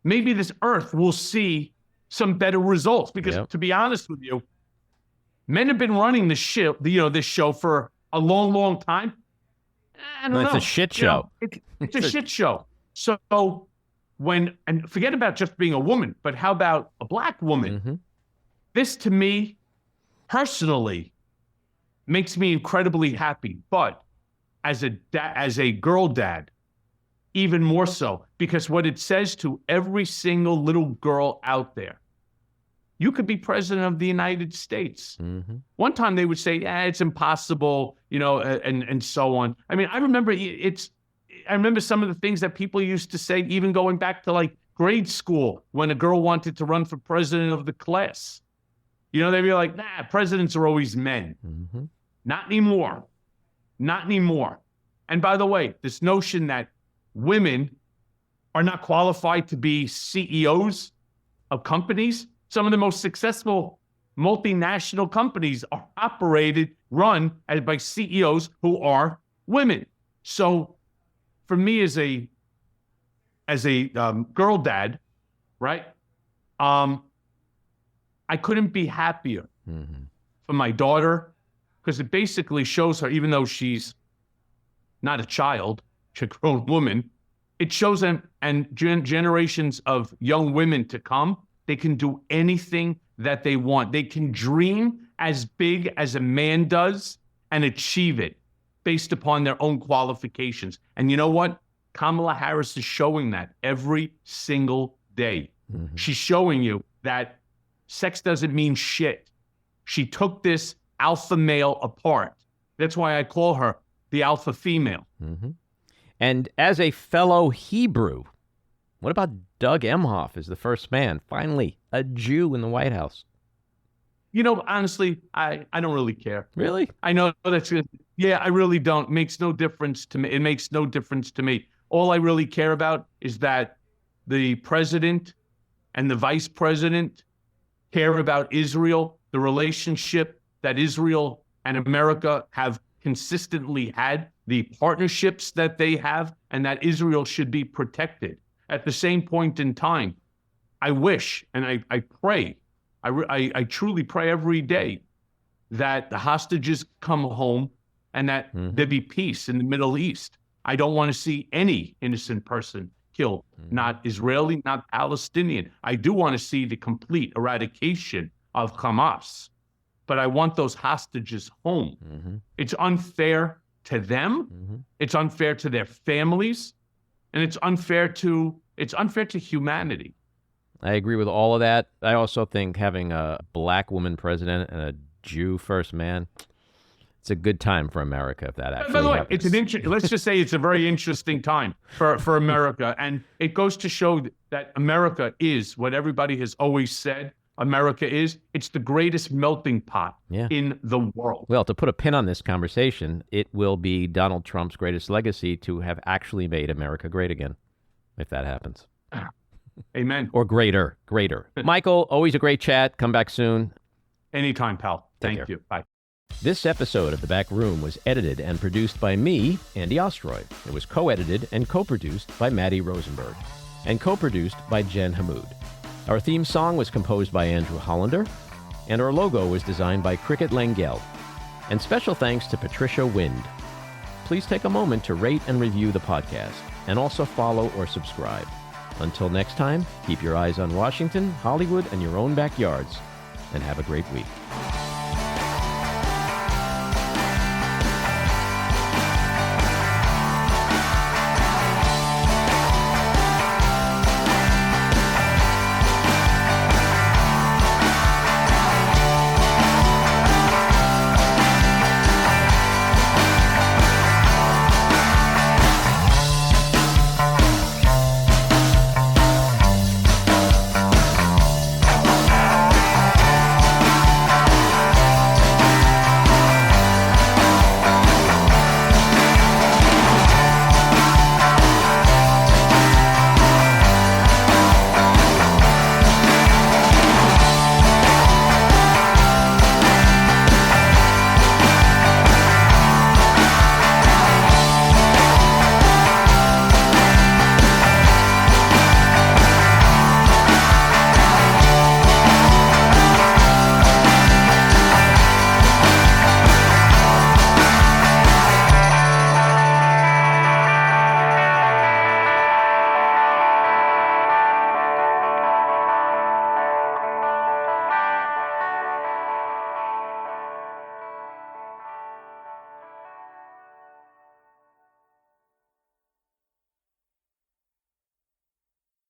this earth will see some better results. Because to be honest with you, men have been running this show for a long, long time. I don't know. It's a shit show. It's a shit show. So and forget about just being a woman, but how about a black woman? This, to me, personally, makes me incredibly happy. But as a girl dad, even more so, because what it says to every single little girl out there, you could be president of the United States. One time they would say, it's impossible, and so on. I mean, I remember some of the things that people used to say, even going back to like grade school, when a girl wanted to run for president of the class. They'd be like, presidents are always men. Not anymore. Not anymore. And by the way, this notion that women are not qualified to be CEOs of companies, some of the most successful multinational companies are run by CEOs who are women. So for me as a girl dad, right? I couldn't be happier for my daughter, because it basically shows her, even though she's not a child, she's a grown woman, it shows them and generations of young women to come, they can do anything that they want. They can dream as big as a man does and achieve it based upon their own qualifications. And you know what? Kamala Harris is showing that every single day. She's showing you that sex doesn't mean shit. She took this alpha male apart. That's why I call her the alpha female. And as a fellow Hebrew, what about Doug Emhoff as the first man? Finally, a Jew in the White House. Honestly, I don't really care. Really? I know that's good. Yeah, I really don't. It makes no difference to me. It makes no difference to me. All I really care about is that the president and the vice president care about Israel, the relationship that Israel and America have consistently had, the partnerships that they have, and that Israel should be protected. At the same point in time, I wish and I pray, I truly pray every day that the hostages come home and that there be peace in the Middle East. I don't want to see any innocent person killed, not Israeli, not Palestinian. I do want to see the complete eradication of Hamas, but I want those hostages home. It's unfair to them. It's unfair to their families, and it's unfair to humanity. I agree with all of that. I also think having a black woman president and a Jew first man, it's a good time for America if that actually By the way, happens. let's just say it's a very interesting time for America. And it goes to show that America is what everybody has always said America is. It's the greatest melting pot in the world. Well, to put a pin on this conversation, it will be Donald Trump's greatest legacy to have actually made America great again, if that happens. Amen. Or greater. Michael, always a great chat. Come back soon. Anytime, pal. Take Thank care. you. Bye. This episode of The Back Room was edited and produced by me, Andy Ostroy. It was co-edited and co-produced by Matty Rosenberg and co-produced by Jen Hammoud. Our theme song was composed by Andrew Hollander, and our logo was designed by Cricket Langell. And special thanks to Patricia Wind. Please take a moment to rate and review the podcast, and also follow or subscribe. Until next time, keep your eyes on Washington, Hollywood, and your own backyards, and have a great week.